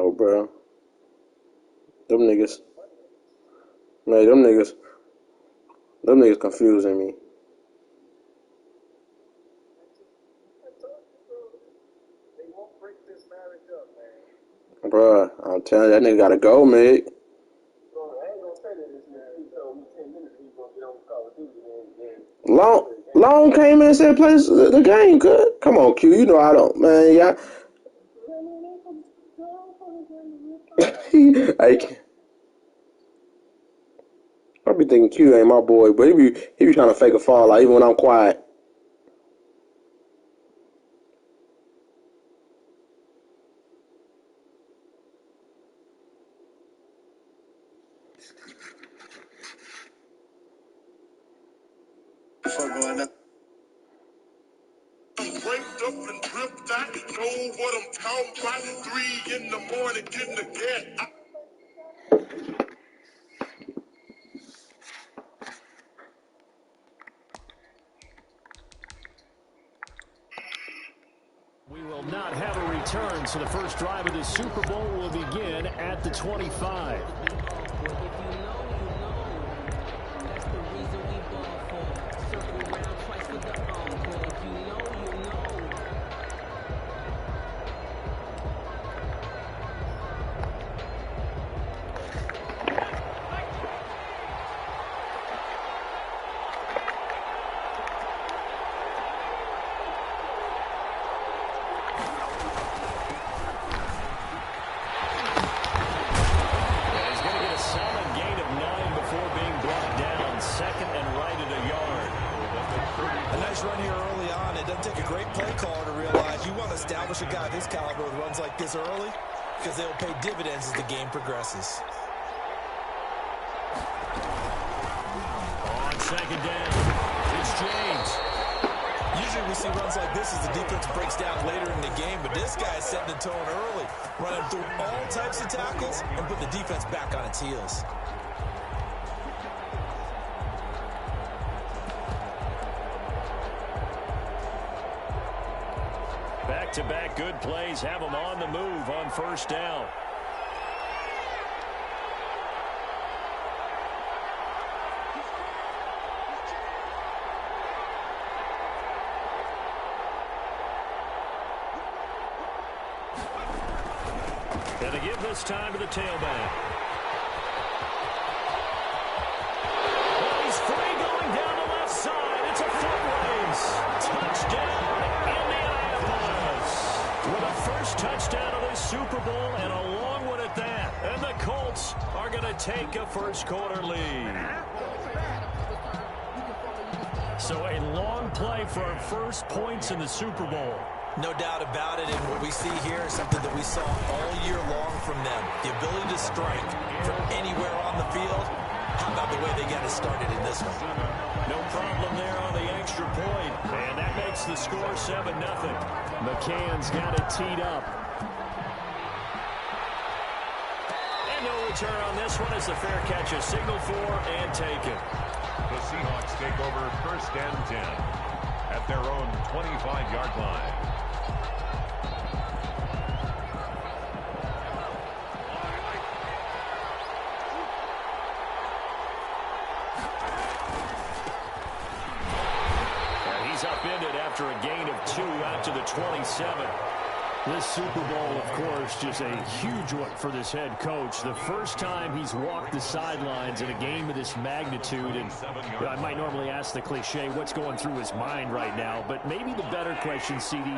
know, bro. Them niggas. Man, them niggas confusing me. Bruh, I'm telling you, that nigga gotta go, Meg. Long came in and said play the game good. Come on, Q. You know I don't, man. Yeah. I be thinking Q ain't my boy, but he be trying to fake a fall out even when I'm quiet. Wake up and dripped out, know what I'm talking about. 3 in the morning, getting the gas. We will not have a return, so the first drive of the Super Bowl will begin at the 25. Establish a guy this caliber with runs like this early because they'll pay dividends as the game progresses. On second down, it's James. Usually we see runs like this as the defense breaks down later in the game, but this guy's setting the tone early, running through all types of tackles and put the defense back on its heels. Back-to-back good plays have them on the move on first down. Gonna give this time to the tailback. He's free going down the left side. It's a foot race. Touchdown. With a first touchdown of the Super Bowl and a long one at that. And the Colts are going to take a first quarter lead. So a long play for our first points in the Super Bowl. No doubt about it, and what we see here is something that we saw all year long from them. The ability to strike from anywhere on the field. How about the way they got it started in this one? No problem there on the extra point, and that makes the score 7-0. McCann's got it teed up. And no return on this one as the fair catch is signaled for and taken. The Seahawks take over first and 10 at their own 25-yard line. Upended after a gain of 2 out to the 27. This Super Bowl, of course, just a huge one for this head coach. The first time he's walked the sidelines in a game of this magnitude. And I might normally ask the cliche, what's going through his mind right now? But maybe the better question, CD,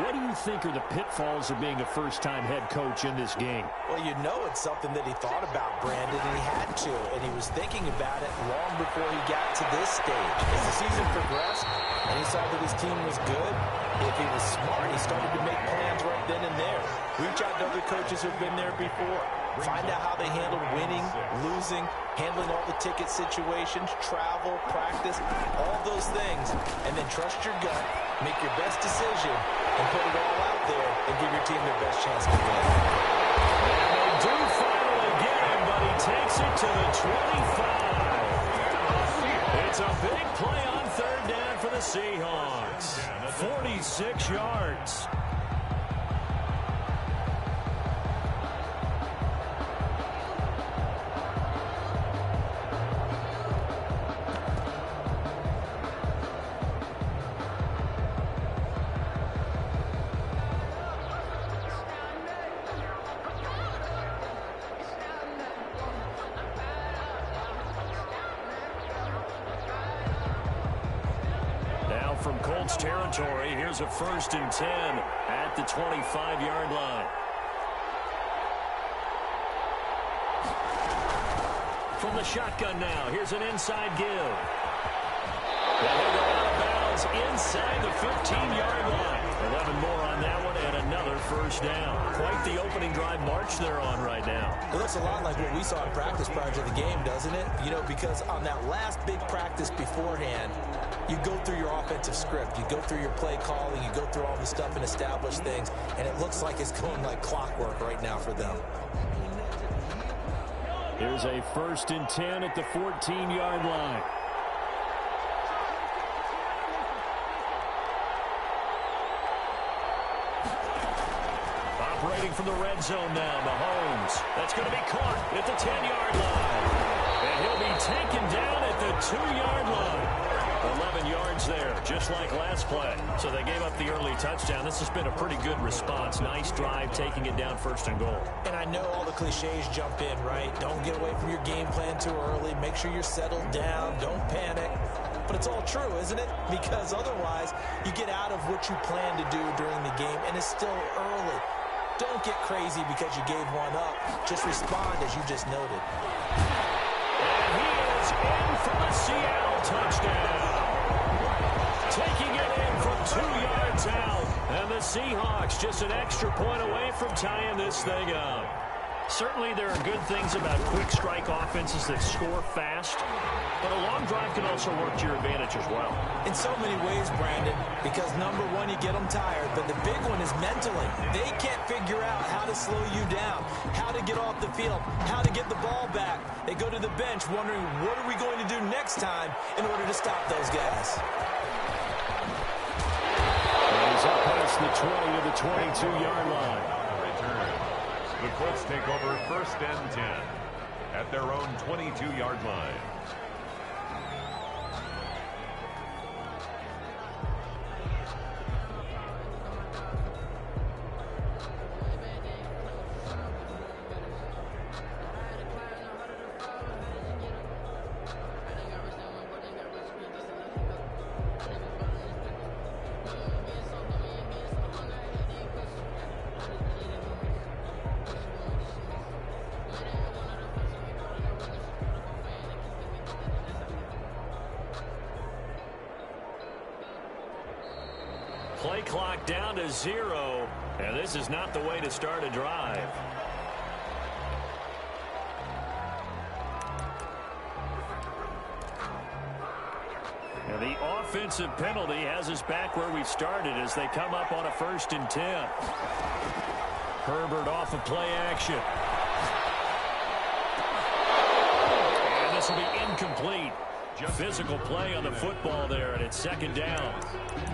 what do you think are the pitfalls of being a first-time head coach in this game? Well, you know it's something that he thought about, Brandon, and he had to. And he was thinking about it long before he got to this stage. As the season progressed and he saw that his team was good, if he was smart, he started to make plans right then and there. Reach out to other coaches who've been there before. Find out how they handled winning, losing, handling all the ticket situations, travel, practice, all those things. And then trust your gut, make your best decision, and put it all out there and give your team their best chance to win. And they do finally get him, but he takes it to the 25. It's a big play on third down for the Seahawks. 46 yards. from Colts territory. Here's a 1st and 10 at the 25-yard line. From the shotgun now, here's an inside give. And they go out of bounds inside the 15-yard line. 11 more on that one and another 1st down. Quite the opening drive march they're on right now. It looks a lot like what we saw in practice prior to the game, doesn't it? You know, because on that last big practice beforehand, you go through your offensive script. You go through your play calling. You go through all the stuff and establish things. And it looks like it's going like clockwork right now for them. Here's a 1st and 10 at the 14-yard line. Operating from the red zone now, Mahomes. That's going to be caught at the 10-yard line. And he'll be taken down at the 2-yard line. 11 yards there, just like last play. So they gave up the early touchdown. This has been a pretty good response. Nice drive, taking it down 1st and goal. And I know all the cliches jump in, right? Don't get away from your game plan too early. Make sure you're settled down. Don't panic. But it's all true, isn't it? Because otherwise, you get out of what you plan to do during the game, and it's still early. Don't get crazy because you gave one up. Just respond as you just noted. And he is in for the Seattle touchdown. Taking it in from 2 yards out. And the Seahawks just an extra point away from tying this thing up. Certainly there are good things about quick strike offenses that score fast, but a long drive can also work to your advantage as well. In so many ways, Brandon, because number one, you get them tired, but the big one is mentally. They can't figure out how to slow you down, how to get off the field, how to get the ball back. They go to the bench wondering, what are we going to do next time in order to stop those guys? And he's up past the 20 to the 22-yard line. The Colts take over 1st and 10 at their own 22-yard line. Play clock down to 0, and this is not the way to start a drive. And the offensive penalty has us back where we started as they come up on a 1st and 10. Herbert off of play action. And this will be incomplete. Physical play on the football there, and it's 2nd down.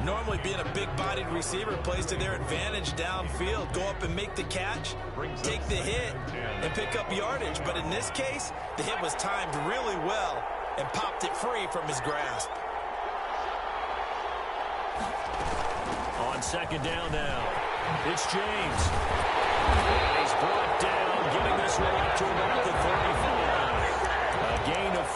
Normally being a big-bodied receiver plays to their advantage downfield. Go up and make the catch, take the hit, and pick up yardage. But in this case, the hit was timed really well and popped it free from his grasp. On 2nd down now, it's James. And he's brought down, getting this one up to about the 35. A gain of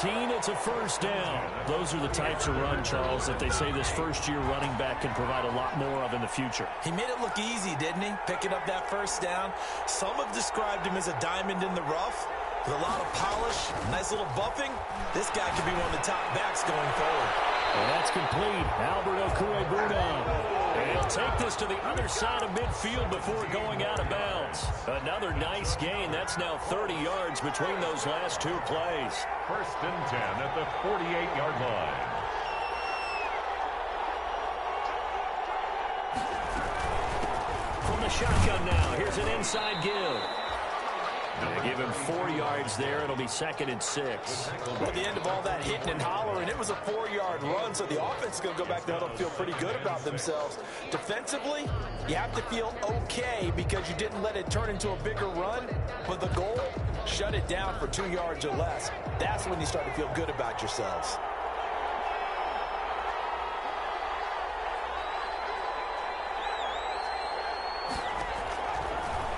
13, it's a 1st down. Those are the types of run, Charles, that they say this first-year running back can provide a lot more of in the future. He made it look easy, didn't he? Picking up that 1st down. Some have described him as a diamond in the rough with a lot of polish, nice little buffing. This guy could be one of the top backs going forward. And that's complete. Albert Okwuegbunam. And he'll take this to the other side of midfield before going out of bounds. Another nice gain. That's now 30 yards between those last 2 plays. 1st and 10 at the 48-yard line. From the shotgun now, here's an inside give. They give him 4 yards there. It'll be 2nd and 6. Well, at the end of all that hitting and hollering, it was a 4-yard run, so the offense is going to go back there and feel pretty good about themselves. Defensively, you have to feel okay because you didn't let it turn into a bigger run, but the goal, shut it down for 2 yards or less. That's when you start to feel good about yourselves.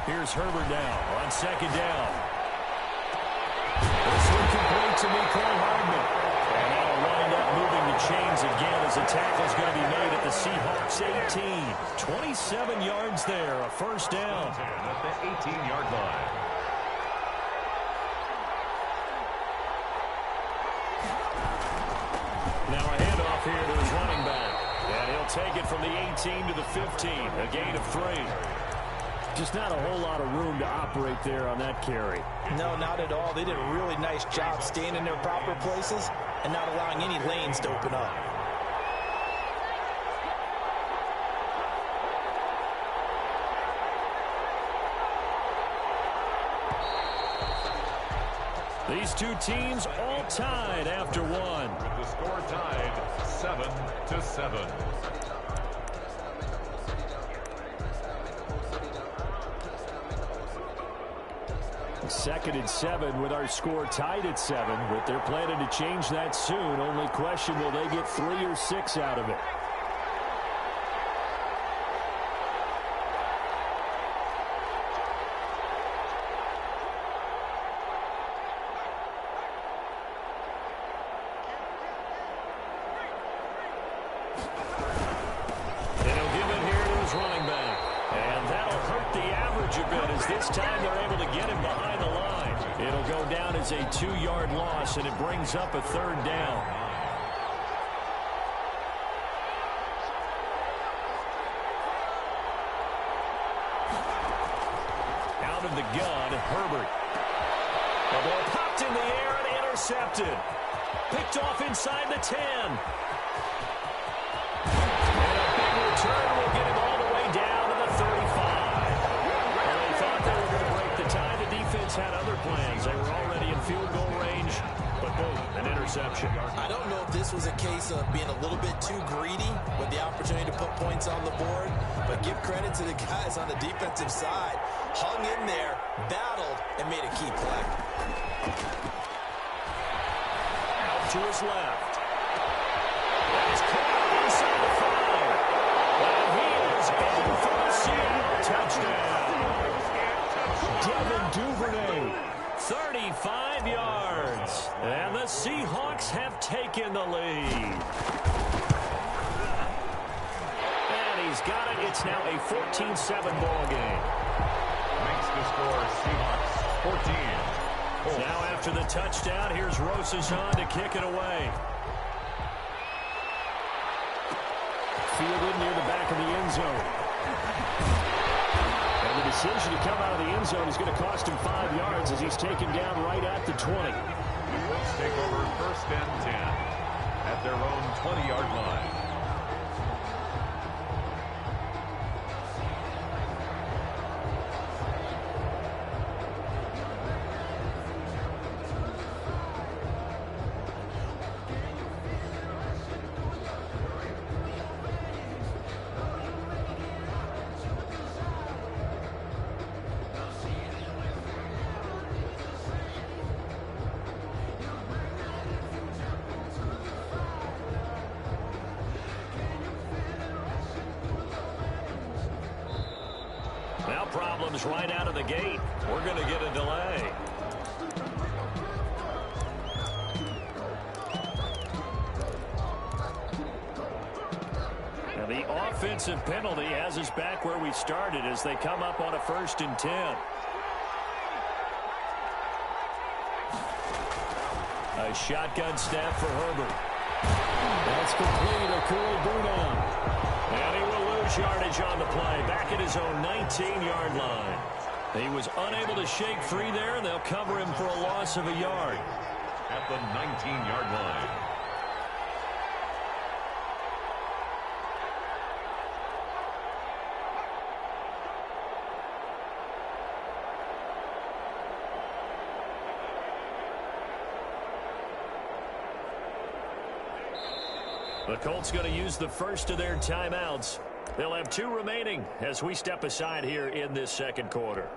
Here's Herbert now on 2nd down. This one complete to Mecole Hardman. And that'll wind up moving the chains again as a tackle is going to be made at the Seahawks 18. 27 yards there, a first down. At the 18-yard line. Now a handoff here to his running back. And he'll take it from the 18 to the 15, a gain of 3. Just not a whole lot of room to operate there on that carry. No, not at all. They did a really nice job staying in their proper places and not allowing any lanes to open up. These two teams all tied after one. With the score tied 7-7. Second and 7 with our score tied at 7, but they're planning to change that soon. Only question, will they get 3 or 6 out of it? And he'll give it here to his running back. And that'll hurt the average a bit as this time they're able to get him behind the line. It'll go down as a 2-yard loss, and it brings up a 3rd down. Out of the gun, Herbert. The ball popped in the air and intercepted. Picked off inside the 10. And a big return will get him all the way down to the 35. Well, they thought they were going to break the tie. The defense had other plans. They were already in field goal range, but boom, an interception. I don't know if this was a case of being a little bit too greedy with the opportunity to put points on the board, but give credit to the guys on the defensive side. Hung in there, battled, and made a key play. Out to his left. That's caught inside the 5. And he is in for the Seattle touchdown. Devin Duvernay, 35 yards. And the Seahawks have taken the lead. And he's got it. It's now a 14-7 ball game. Makes the score Seahawks 14. Now after the touchdown, here's Rosazan to kick it away. Fielded near the back of the end zone. And the decision to come out of the end zone is going to cost him 5 yards as he's taken down right at the 20. The Colts take over 1st and 10 at their own 20-yard line. Now problems right out of the gate. We're going to get a delay. And the offensive penalty has us back where we started as they come up on a 1st and 10. A shotgun snap for Herbert. That's complete. A cool boot on. And he will lose yardage on the play. Back at his own 19-yard line. He was unable to shake free there, and they'll cover him for a loss of a yard. At the 19-yard line. The Colts going to use the first of their timeouts. They'll have 2 remaining as we step aside here in this 2nd quarter.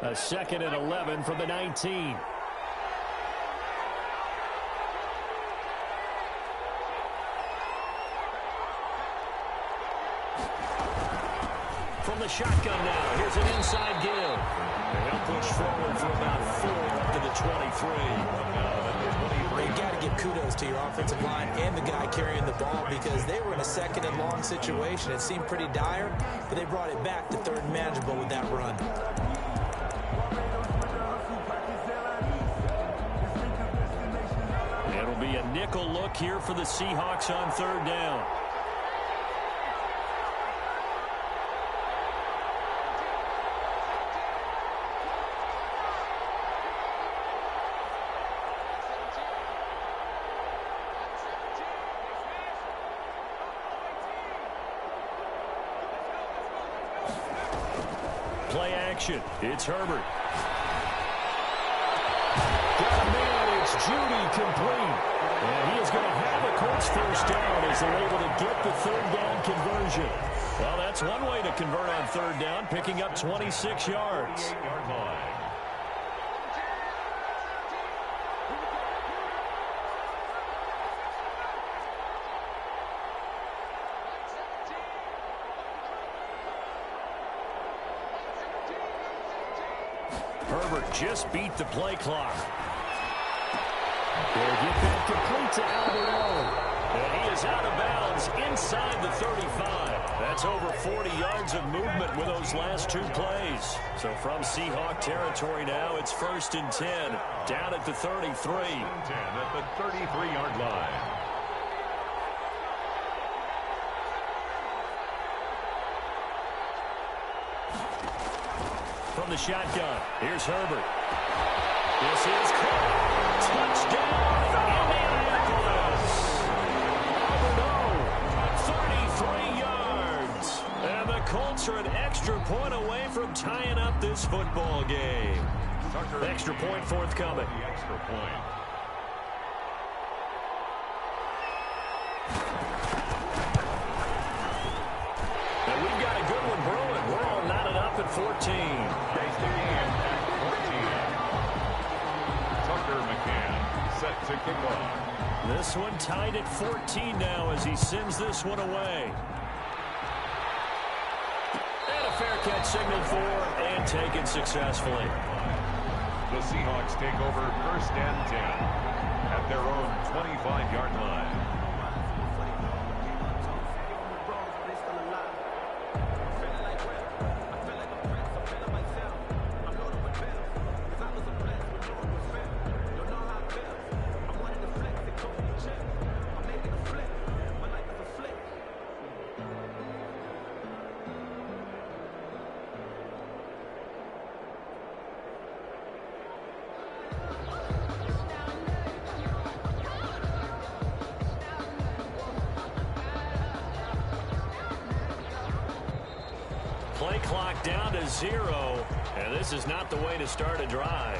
A 2nd and 11 from the 19. From the shotgun now, here's an inside give. And he'll push forward for about 4 up to the 23. You got to give kudos to your offensive line and the guy carrying the ball because they were in a 2nd and long situation. It seemed pretty dire, but they brought it back to 3rd and manageable with that run. It'll be a nickel look here for the Seahawks on 3rd down. Play action. It's Herbert. Got a man. It's Judy complete. And he is going to have a Colts 1st down as they're able to get the 3rd down conversion. Well, that's one way to convert on 3rd down, picking up 26 yards. Herbert just beat the play clock. They'll get that complete to Alvarado. And he is out of bounds inside the 35. That's over 40 yards of movement with those last 2 plays. So from Seahawk territory now, it's 1st and 10. Down at the 33. 10 at the 33-yard line. From the shotgun, here's Herbert. This is caught. Touchdown, Indianapolis. Alvarado, 33 yards. And the Colts are an extra point away from tying up this football game. Extra point forthcoming. The extra point. And we've got a good one brewing. We're all knotted up at 14. Set to kick off. This one tied at 14 now as he sends this one away. And a fair catch signaled for and taken successfully. The Seahawks take over 1st and 10 at their own 25-yard line. Play clock down to 0, and this is not the way to start a drive.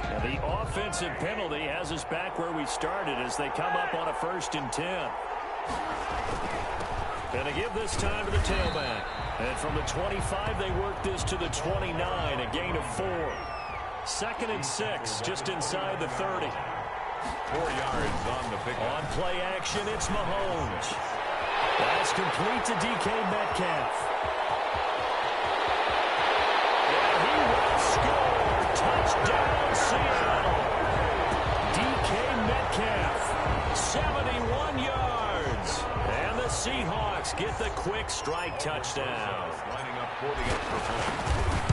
Now the offensive penalty has us back where we started as they come up on a 1st and 10. Going to give this time to the tailback. And from the 25, they work this to the 29, a gain of 4. 2nd and 6, just inside the 30. 4 yards on the pickup. On play action, it's Mahomes. That's complete to DK Metcalf. And he will score. Touchdown, Seattle. DK Metcalf, 71 yards. And the Seahawks get the quick strike touchdown. Lining up for the extra point.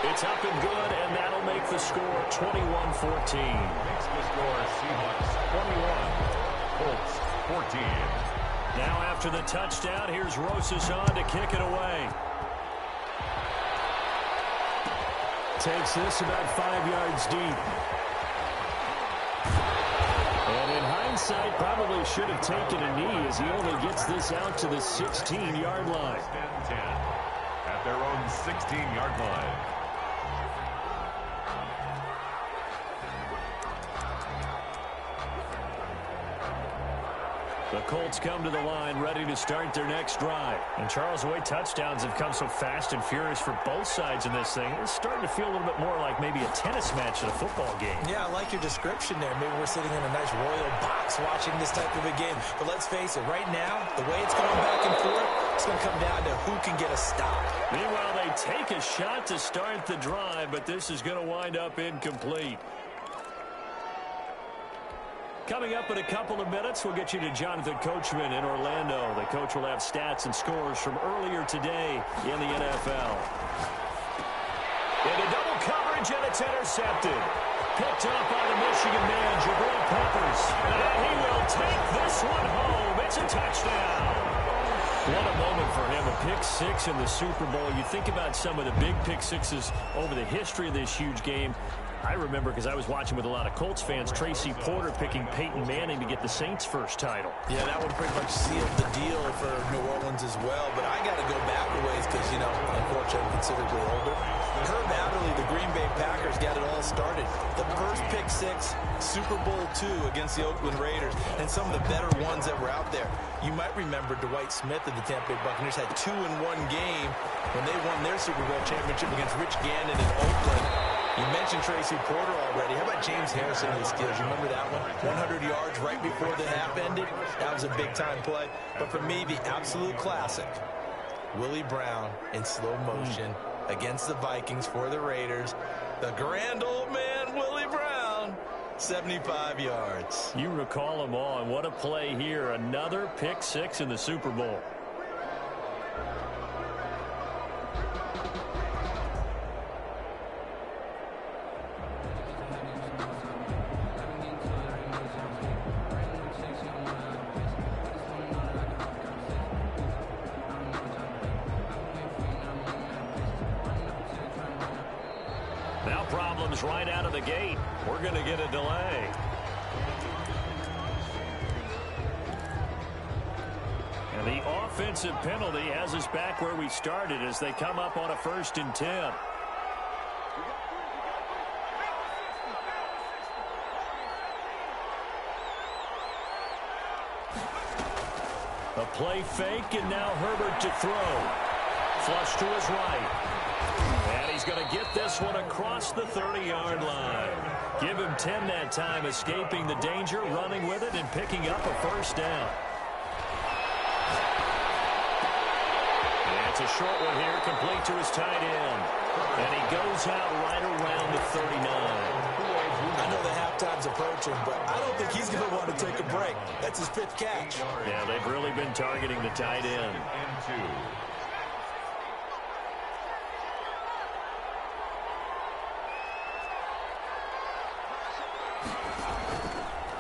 It's up and good, and that'll make the score 21-14. Makes the score Seahawks 21, Colts 14. Now after the touchdown, here's Rosas on to kick it away. Takes this about 5 yards deep. And in hindsight, probably should have taken a knee as he only gets this out to the 16-yard line. 10 at their own 16-yard line. The Colts come to the line ready to start their next drive. And Charles, the way touchdowns have come so fast and furious for both sides in this thing, it's starting to feel a little bit more like maybe a tennis match than a football game. Yeah, I like your description there. Maybe we're sitting in a nice royal box watching this type of a game. But let's face it, right now, the way it's going back and forth, it's going to come down to who can get a stop. Meanwhile, they take a shot to start the drive, but this is going to wind up incomplete. Coming up in a couple of minutes, we'll get you to Jonathan Coachman in Orlando. The coach will have stats and scores from earlier today in the NFL. Into double coverage, and it's intercepted. Picked up by the Michigan man, Jabril Peppers. And he will take this one home. It's a touchdown. What a moment for him, a pick six in the Super Bowl. You think about some of the big pick sixes over the history of this huge game. I remember, because I was watching with a lot of Colts fans, Tracy Porter picking Peyton Manning to get the Saints' first title. Yeah, that one pretty much sealed the deal for New Orleans as well. But I got to go back a ways because, you know, unfortunately, I'm considerably older. Herb Adderley, the Green Bay Packers, got it all started. The first pick six, Super Bowl II against the Oakland Raiders, and some of the better ones that were out there. You might remember Dwight Smith of the Tampa Bay Buccaneers had 2 in one game when they won their Super Bowl championship against Rich Gannon in Oakland. You mentioned Tracy Porter already. How about James Harrison of the Steelers? You remember that one? 100 yards right before the half ended. That was a big-time play. But for me, the absolute classic, Willie Brown in slow motion against the Vikings for the Raiders. The grand old man, Willie Brown, 75 yards. You recall them all, and what a play here. Another pick six in the Super Bowl. Now problems right out of the gate. We're going to get a delay. And the offensive penalty has us back where we started as they come up on a 1st and 10. A play fake, and now Herbert to throw. Flush to his right. And he's going to get this one across the 30-yard line. Give him 10 that time, escaping the danger, running with it, and picking up a 1st down. And it's a short one here, complete to his tight end. And he goes out right around the 39. I know the halftime's approaching, but I don't think he's going to want to take a break. That's his 5th catch. Yeah, they've really been targeting the tight end.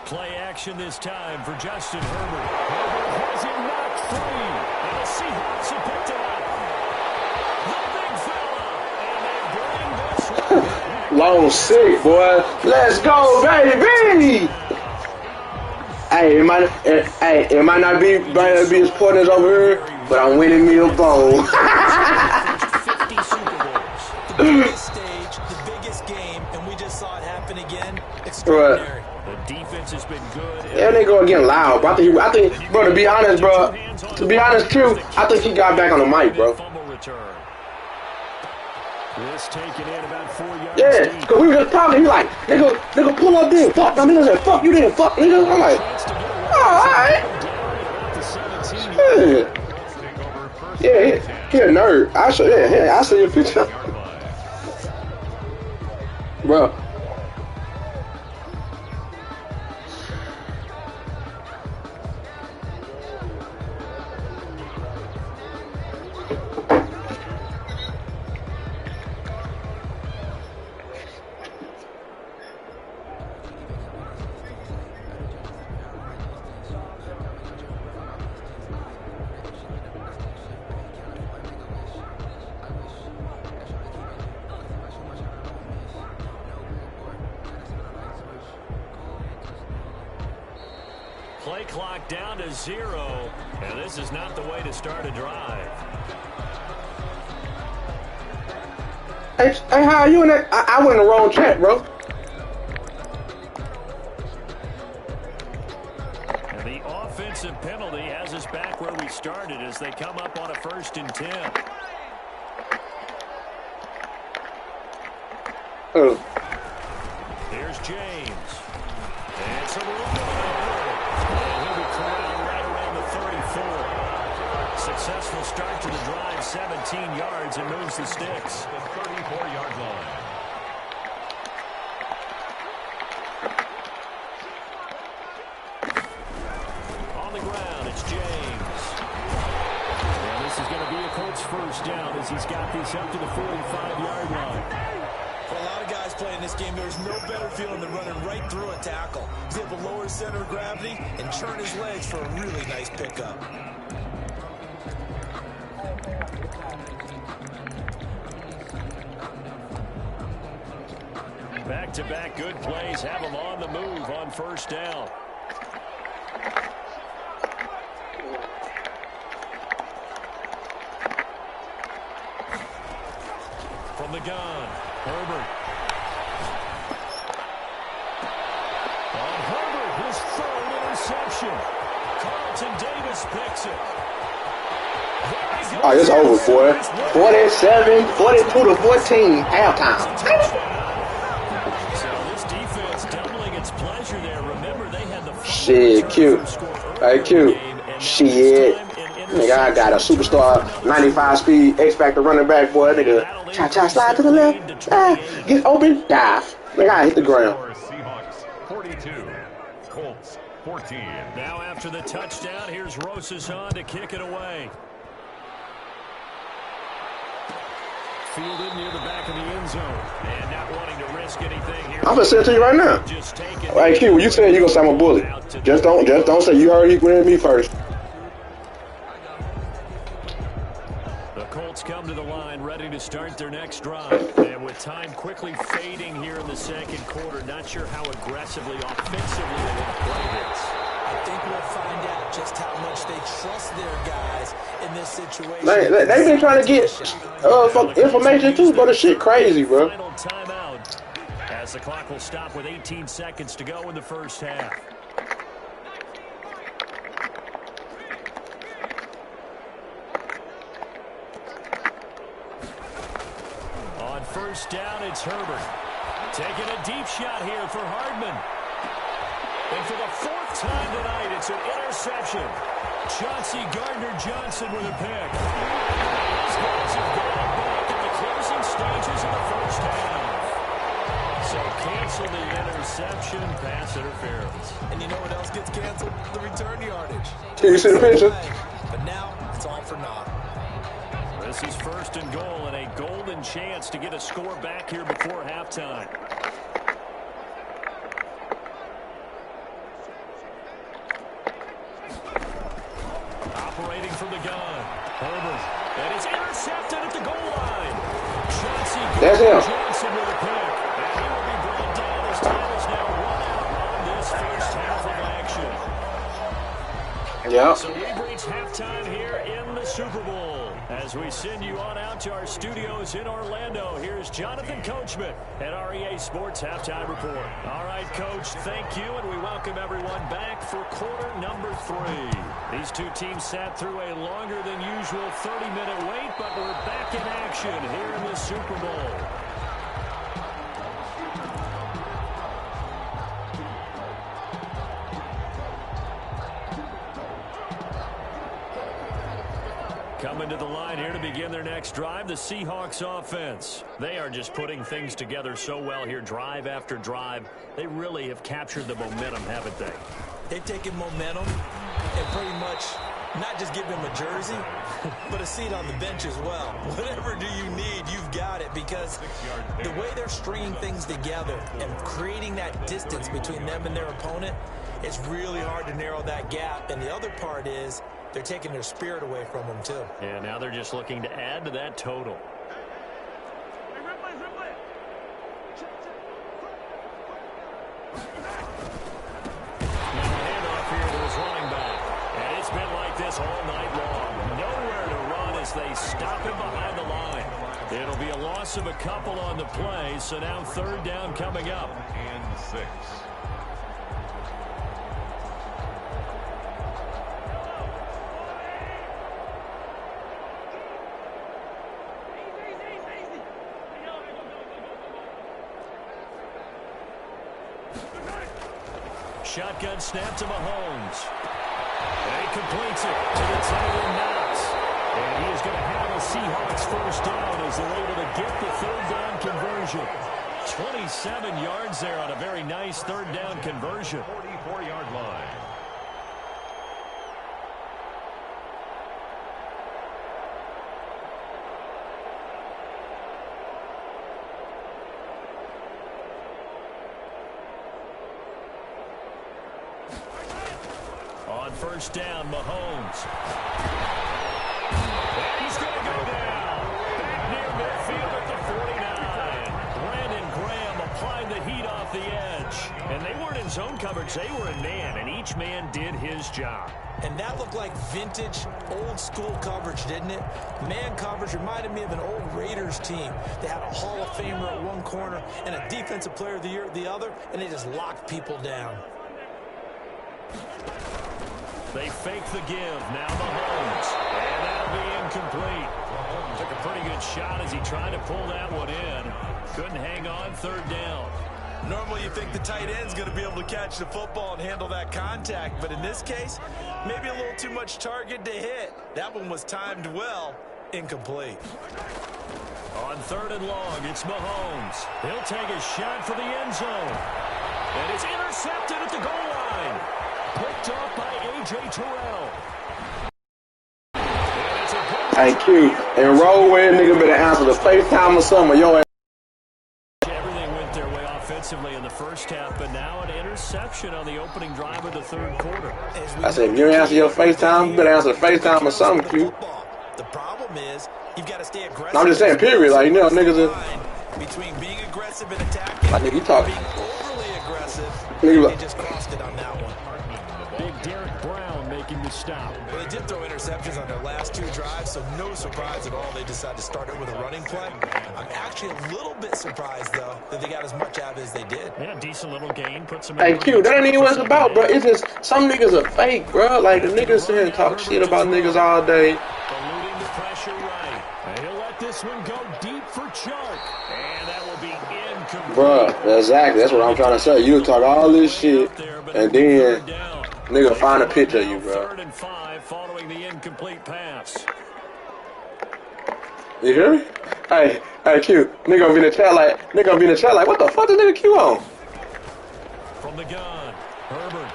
Play action this time for Justin Herbert. Herbert has him knocked free. And the Seahawks have picked it up. The big fella. And they bring this one. Long sick, boy. Let's go, baby. Hey, it might not be as important as over here, but I'm winning me a bowl. 50 Super Bowls. The biggest stage, the biggest game, and we just saw it happen again. Extraordinary. The defense has been good. Yeah, they go again loud. But I think, bro, to be honest, too, I think he got back on the mic, bro. This taken in about 4 yards. Yeah, because we were just talking. He like, they go pull up there. Fuck, I mean, I said, fuck, you didn't fuck, nigga. I'm like, all right. Yeah, he a nerd. I see your picture. Bro. Play clock down to 0, and this is not the way to start a drive. Hey, how are you in that? I went in the wrong chat, bro. And the offensive penalty he has us back where we started as they come up on a 1st and 10. Oh. Here's James. It's a little bit and he'll be corralled right around the 34. Successful start to the drive, 17 yards, and moves the sticks. The 34-yard line. On the ground, it's James. And this is going to be a Colts 1st down as he's got this up to the 45-yard line. For a lot of guys playing this game, there's no better feeling than running right through a tackle. He's able to lower his center of gravity and churn his legs for a really nice pickup. Back-to-back good plays have him on the move on 1st down. From the gun, Herbert. On Herbert, his 3rd interception. Carlton Davis picks it. Oh, it's over, boy. 47, 42 to 14, halftime. So this defense doubling its pleasure there. Remember, they had the shit, cute. Hey, cute. Shit. Nigga, I got a superstar 95 speed X Factor running back, boy. Nigga, cha-cha, slide to the left. Get open, dive. Nigga, I hit the ground. Seahawks 42, Colts 14. Now after the touchdown, here's Rosas to kick it away. Fielded near the back of the end zone. And not wanting to risk anything here. I'm gonna say it to you right now. Hey, Q, you said you gonna say I'm a bully. Just don't say you heard he with me first. The Colts come to the line ready to start their next drive. And with time quickly fading here in the 2nd quarter, not sure how aggressively, offensively they want to play this. I think we'll find out just how much they trust their guys in this situation. They've been trying to get information too, but the shit crazy, bro. Final timeout as the clock will stop with 18 seconds to go in the 1st half. On 1st down, it's Herbert. Taking a deep shot here for Hardman. And for the 4th time tonight, it's an interception. Chauncey Gardner-Johnson with a pick. These guys have gone back in the closing stages of the 1st half. So cancel the interception, pass interference. And you know what else gets canceled? The return yardage. Can you see the picture? But now, it's all for naught. This is 1st and goal and a golden chance to get a score back here before halftime. Operating from the gun. Herbert. And it's intercepted at the goal line. Chauncey Johnson with a pick. And he will be brought down as time is now run out on this 1st half of action. Yeah. So we've reached halftime here in the Super Bowl. As we send you on out to our studios in Orlando, here's Jonathan Coachman at REA Sports Halftime Report. All right, Coach, thank you, and we welcome everyone back for quarter number 3. These two teams sat through a longer than usual 30-minute wait, but we're back in action here in the Super Bowl. Coming to the line here to begin their next drive, the Seahawks offense. They are just putting things together so well here, drive after drive. They really have captured the momentum, haven't they? They've taken momentum and pretty much not just give them a jersey, but a seat on the bench as well. Whatever do you need, you've got it, because the way they're stringing things together and creating that distance between them and their opponent, it's really hard to narrow that gap. And the other part is they're taking their spirit away from them, too. And now they're just looking to add to that total. Handoff here to his running back. And it's been like this all night long. Nowhere to run as they stop him behind the line. It'll be a loss of a couple on the play, so now 3rd down coming up. And 6. shotgun snap to Mahomes. And he completes it to the tight end Knox. And he is going to have a Seahawks first down as they're able to get the third down conversion. 27 yards there on a very nice third down conversion. 44-yard line. On first down, Mahomes. And he's going to go down. Back near midfield at the 49. Brandon Graham applied the heat off the edge. And they weren't in zone coverage. They were in man, and each man did his job. And that looked like vintage, old-school coverage, didn't it? Man coverage reminded me of an old Raiders team. They had a Hall of Famer at one corner and a Defensive Player of the Year at the other, and they just locked people down. They fake the give. Now Mahomes. And that'll be incomplete. Took a pretty good shot as he tried to pull that one in. Couldn't hang on third down. Normally you think the tight end's going to be able to catch the football and handle that contact, but in this case, maybe a little too much target to hit. That one was timed well. Incomplete. On third and long, it's Mahomes. He'll take a shot for the end zone. And it's intercepted at the goal line. Picked off by A.J. Terrell. Thank you. And roll with nigga better answer the FaceTime or something. Yo, everything went their way offensively in the first half, but now an interception on the opening drive of the third quarter. I said, if you answer your FaceTime, you better answer the FaceTime or something, Q. The problem is, you've got to stay aggressive. No, I'm just saying, period. Like, you know, niggas are... Between being aggressive and attacking, like, nigga, you talk... being overly aggressive, nigga, they just crossed it on that one. Big Derek Brown making the stop. Well, they did throw interceptions on their last two drives, so no surprise at all they decided to start it with a running play. I'm actually a little bit surprised, though, that they got as much out of it as they did. Yeah, decent little gain. Put some. Hey, Q, that ain't even what it's about, bro. It's just some niggas are fake, bro. Like, the niggas sit here and talk shit about niggas all day. Eluding the pressure right. And he'll let this one go deep for Chark. And that will be incomplete. Bro, exactly. That's what I'm trying to say. You talk all this shit, and then nigga find a picture of you, bro. 3rd and 5 following the incomplete pass. You hear me? Hey, Q, nigga gonna be in the chat like, what the fuck is nigga Q on? From the gun, Herbert.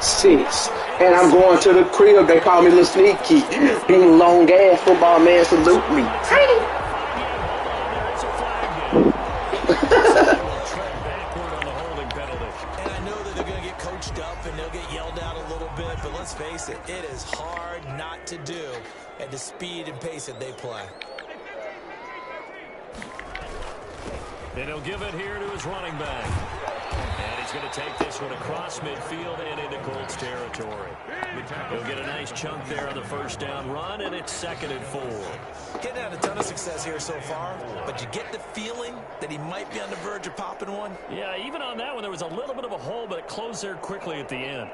Six. And I'm going to the crib. They call me Lil Sneaky. Being long ass football man, salute me. And I know that they're going to get coached up and they'll get yelled at a little bit, but let's face it, it is hard not to do at the speed and pace that they play. And he'll give it here to his running back. And he's going to take this one across midfield and into Colts territory. He'll get a nice chunk there on the first down run, and it's 2nd and 4. Getting had a ton of success here so far, but you get the feeling that he might be on the verge of popping one. Yeah, even on that one, there was a little bit of a hole, but it closed there quickly at the end.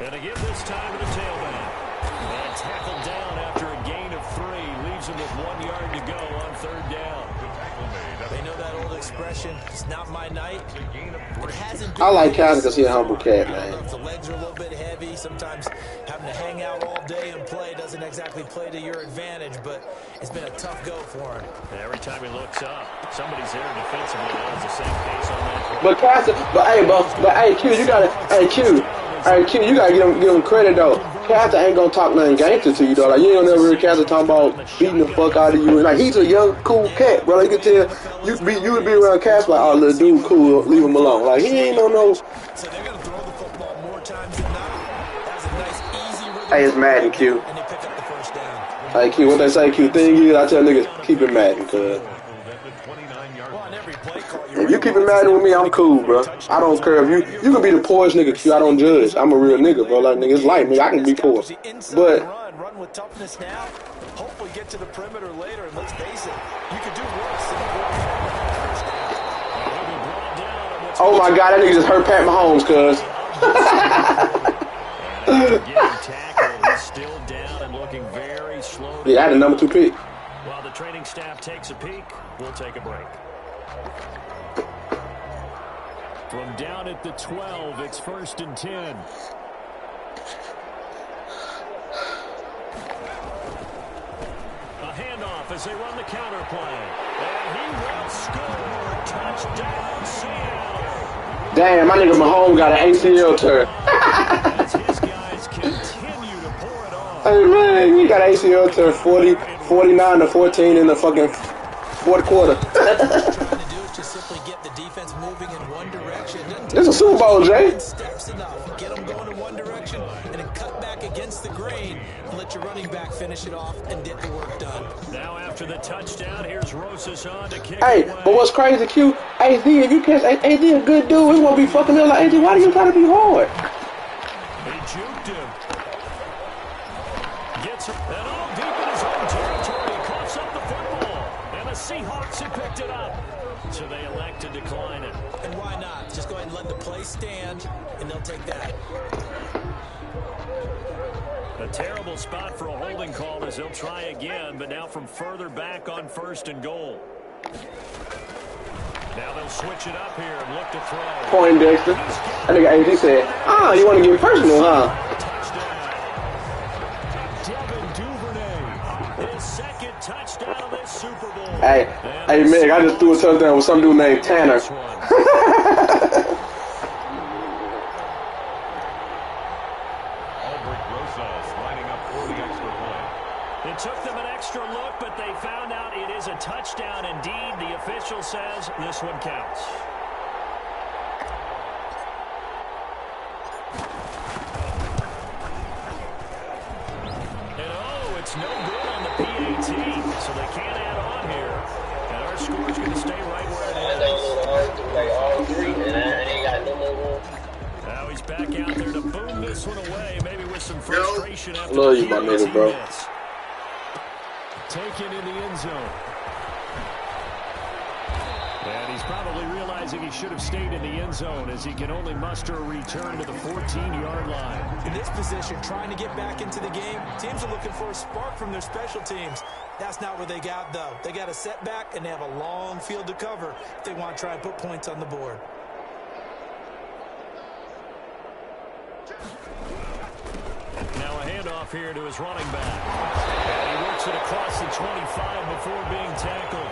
And again this time to the tailback. And tackled down after a gain of 3. Leaves him with 1 yard to go on 3rd down. They know that old expression, it's not my night. It hasn't been. I like Cal because he's a humble cat, man. If the legs are a little bit heavy, sometimes having to hang out all day and play doesn't exactly play to your advantage, but it's been a tough go for him. And every time he looks up, somebody's there defensively. That was the same case on that play. But hey, Q, you gotta, you gotta give him credit though. Castor ain't gonna talk nothing gangster to you though. Like you ain't never heard Castor talking about beating the fuck out of you. And like he's a young, cool cat, bro. Like, you can tell you would be around Castor like, oh, little dude, cool, leave him alone. Like he ain't no. So they're gonna throw the football more times than not. That's a nice, easy rhythm. Hey, it's Madden, Q. And they pick up the first down. Hey, Q, what they say, Q? Thing is, I tell niggas keep it Madden, cuz. If you keep it Madden with me, I'm cool, bro. I don't care if you can be the poorest nigga, Q. I don't judge. I'm a real nigga, bro. Like, nigga, it's life, nigga. I can be poor. But run with toughness now. Hopefully get to the perimeter later, and let's face it, you could do worse than oh my God, that nigga just hurt Pat Mahomes, cuz. Getting tackled, he's still down and looking very slow. Yeah, I had the number 2 pick. Well, the the training staff takes a peek, we'll take a break. From down at the 12, it's 1st and 10. A handoff as they run the counter play. And he will score. Touchdown, Seattle. Damn, my nigga Mahomes got an ACL tear. As his guys continue to pour it on. Hey, man, he got an ACL tear 49-14 in the fucking fourth quarter. This is a Super Bowl, Jay. Steps enough. Get them going in one direction and then cut back against the grain and let your running back finish it off and get the work done. Now after the touchdown, here's Rosas on to kick Hey, away. but what's crazy, Q? AD, if you catch AD a good dude, he won't be fucking up like AD. Why do you try to be hard? He juked him. Gets him. And all deep in his own territory. Coughs up the football. And the Seahawks have picked it up. So they elect to decline it. And why not? Just go ahead and let the play stand, and they'll take that. A terrible spot for a holding call as they'll try again, but now from further back on 1st and goal. Now they'll switch it up here and look to throw. Poindexter. I think AD said, you want to get personal, huh? Devin Duvernay, his 2nd touchdown of this Super Bowl. Hey, Meg, I just threw a touchdown with some dude named Tanner. It took them an extra look, but they found out it is a touchdown indeed. The official says this one counts. And it's no good on the PAT, so they can't add on here. And our score's going to stay right where it is. Now he's back out there to boom this one away, maybe with some frustration after love you, my nigga, bro. Taken in the end zone. And he's probably realizing he should have stayed in the end zone as he can only muster a return to the 14-yard line. In this position, trying to get back into the game, teams are looking for a spark from their special teams. That's not what they got, though. They got a setback, and they have a long field to cover if they want to try and put points on the board. Now a handoff here to his running back. And he works it across the 25 before being tackled.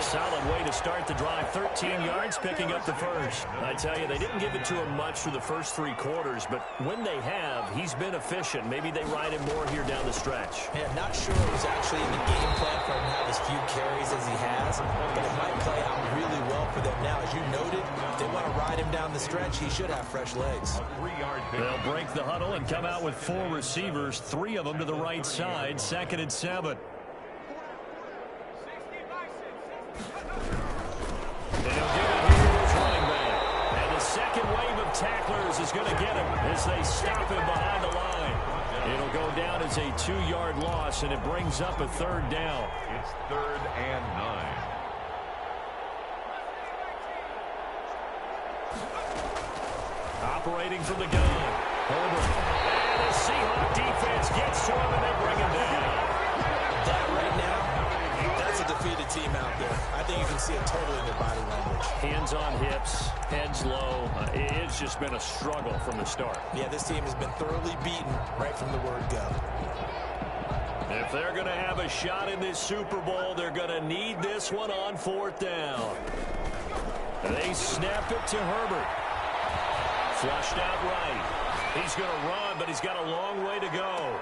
Solid way to start the drive. 13 yards, picking up the first. I tell you, they didn't give it to him much for the first 3 quarters, but when they have, he's been efficient. Maybe they ride him more here down the stretch. Yeah, not sure it was actually in the game plan for him to have as few carries as he has, but it might play out really well for them now. As you noted, if they want to ride him down the stretch, he should have fresh legs. They'll break the huddle and come out with 4 receivers, 3 of them to the right side, 2nd and 7. And he'll give it here to his running back. And the second wave of tacklers is going to get him as they stop him behind the line. It'll go down as a 2-yard loss, and it brings up a 3rd down. It's 3rd and 9. Operating from the gun. Herbert. And the Seahawk defense gets to him, and they bring him down. That right now, that's a defeated team out there. I think you can see it totally in their body language. Hands on hips, heads low. It's just been a struggle from the start. Yeah, this team has been thoroughly beaten right from the word go. If they're going to have a shot in this Super Bowl, they're going to need this one on 4th down. They snap it to Herbert. Flushed out right. He's going to run, but he's got a long way to go.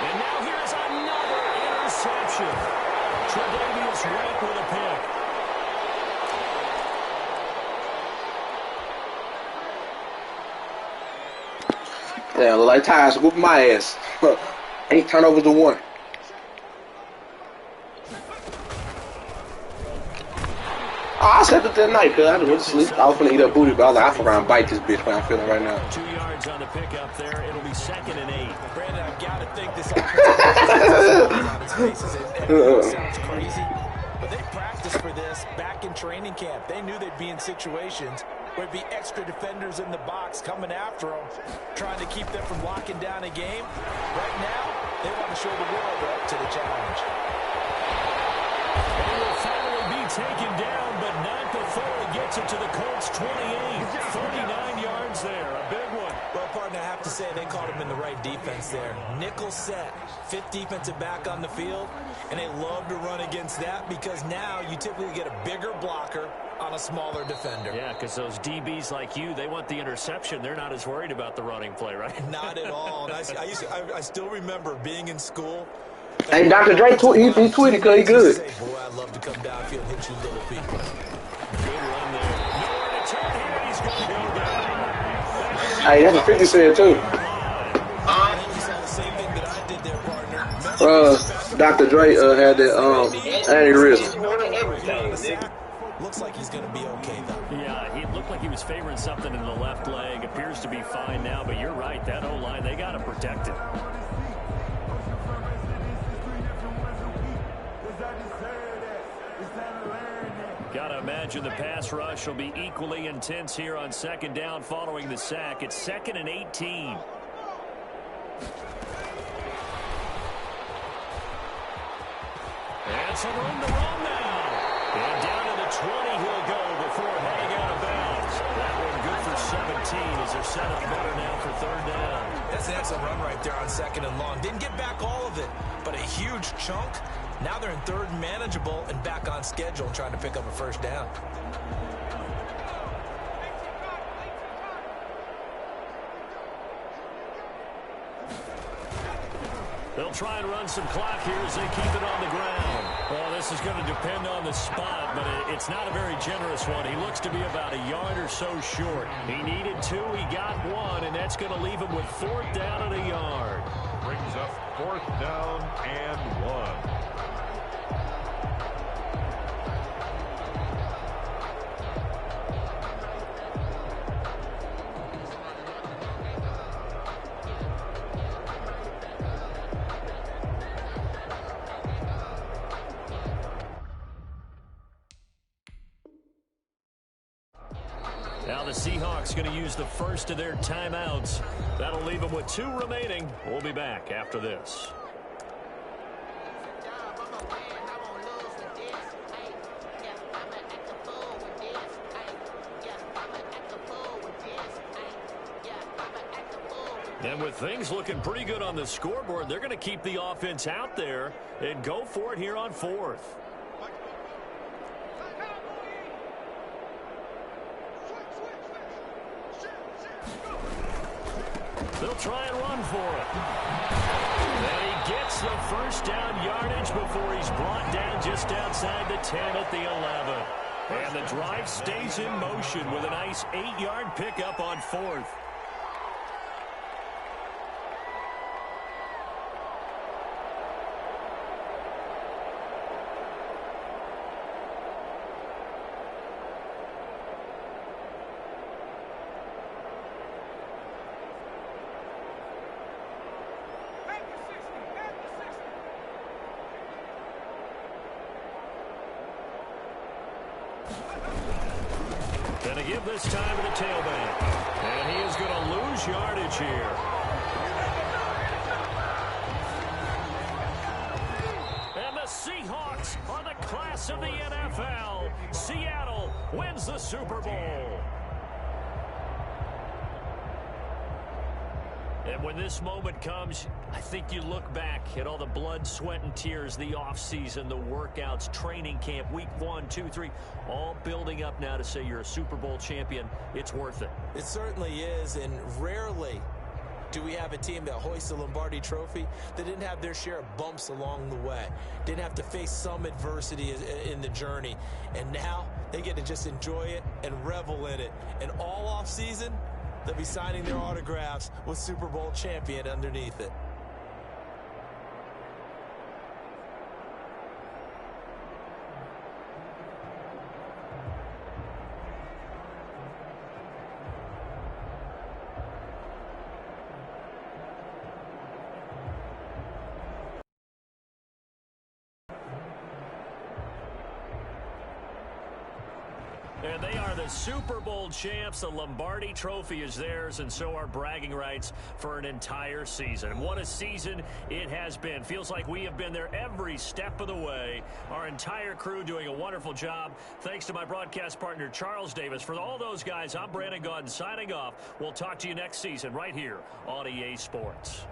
And now here's another interception. Tre'Davious White with a pick. Yeah, look like Tyus whoop my ass. 8 turnovers to 1. I slept it that night because I just went to sleep. I was going to eat up booty, but I was like, I forgot to bite this bitch when I'm feeling right now. 2 yards on the pickup there. It'll be 2nd and 8. Brandon, I've got to think this offense sounds crazy, but they practiced for this back in training camp. They knew they'd be in situations where it'd be extra defenders in the box coming after them, trying to keep them from locking down a game. Right now, they want to show the world they're up to the challenge. taken down, but not before he gets it to the Colts 28. 39 yards there, a big one. Well, partner, I have to say they caught him in the right defense there. Nickel set, fifth defensive back on the field, and they love to run against that because now you typically get a bigger blocker on a smaller defender. Yeah, because those DBs like you, they want the interception. They're not as worried about the running play, right? Not at all. And I still remember being in school. Hey, Dr. Dre, he tweeted because he good. Boy, I'd love to come downfield and hit you little people. Good run there. Nowhere to turn here. He's going to go down. Hey, that's what 50 said, too. You saw the same thing that I did there, partner. Dr. Dre had that aneurysm. Looks like he's going to be okay, though. Yeah, he looked like he was favoring something in the left leg. Appears to be fine now, but you're right. That O-line, they got to protect it. Got to imagine the pass rush will be equally intense here on second down following the sack. It's 2nd and 18. And some room to run now. And down to the 20 he'll go before heading out of bounds. That one good for 17 as they're set up better now for third down. That's an excellent run right there on 2nd and long. Didn't get back all of it, but a huge chunk. Now they're in 3rd and manageable and back on schedule trying to pick up a first down. They'll try and run some clock here as they keep it on the ground. Well, this is going to depend on the spot, but it's not a very generous one. He looks to be about a yard or so short. He needed 2, he got 1, and that's going to leave him with 4th down and a yard. Brings up 4th down and 1. Now the Seahawks going to use the first of their timeouts. That'll leave them with 2 remaining. We'll be back after this. And with things looking pretty good on the scoreboard, they're going to keep the offense out there and go for it here on 4th. They'll try and run for it. And he gets the first down yardage before he's brought down just outside the 10 at the 11. And the drive stays in motion with a nice 8-yard pickup on 4th. Going to give this time to the tailback. And he is going to lose yardage here. And the Seahawks are the class of the NFL. Seattle wins the Super Bowl. And when this moment comes, I think you look back at all the blood, sweat, and tears, the offseason, the workouts, training camp, week 1, 2, 3, all building up now to say you're a Super Bowl champion. It's worth it. It certainly is, and rarely do we have a team that hoists the Lombardi Trophy that didn't have their share of bumps along the way, didn't have to face some adversity in the journey, and now they get to just enjoy it and revel in it. And all offseason, they'll be signing their autographs with Super Bowl champion underneath it. And they are the Super Bowl champs. The Lombardi Trophy is theirs, and so are bragging rights for an entire season. What a season it has been. Feels like we have been there every step of the way. Our entire crew doing a wonderful job. Thanks to my broadcast partner, Charles Davis. For all those guys, I'm Brandon Gaudin signing off. We'll talk to you next season right here on EA Sports.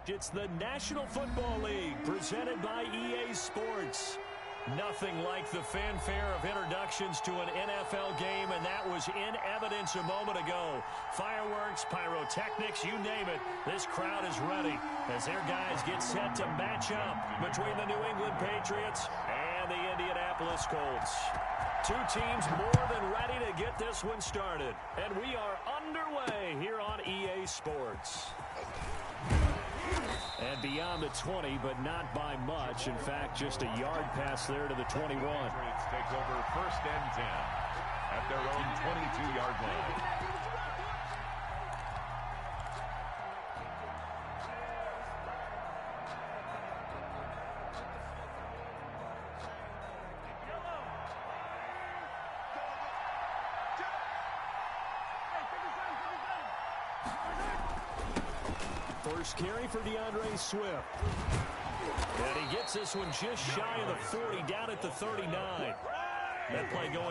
It's the National Football League presented by EA Sports. Nothing like the fanfare of introductions to an NFL game, and that was in evidence a moment ago. Fireworks, pyrotechnics, you name it, this crowd is ready as their guys get set to match up between the New England Patriots and the Indianapolis Colts. Two teams more than ready to get this one started, and we are underway play here on EA Sports. And beyond the 20, but not by much. In fact, just a yard pass there to the 21. Patriots take over 1st and 10 at their own 22-yard line. First carry for DeAndre Swift. And he gets this one just shy of the 40, down at the 39. That play going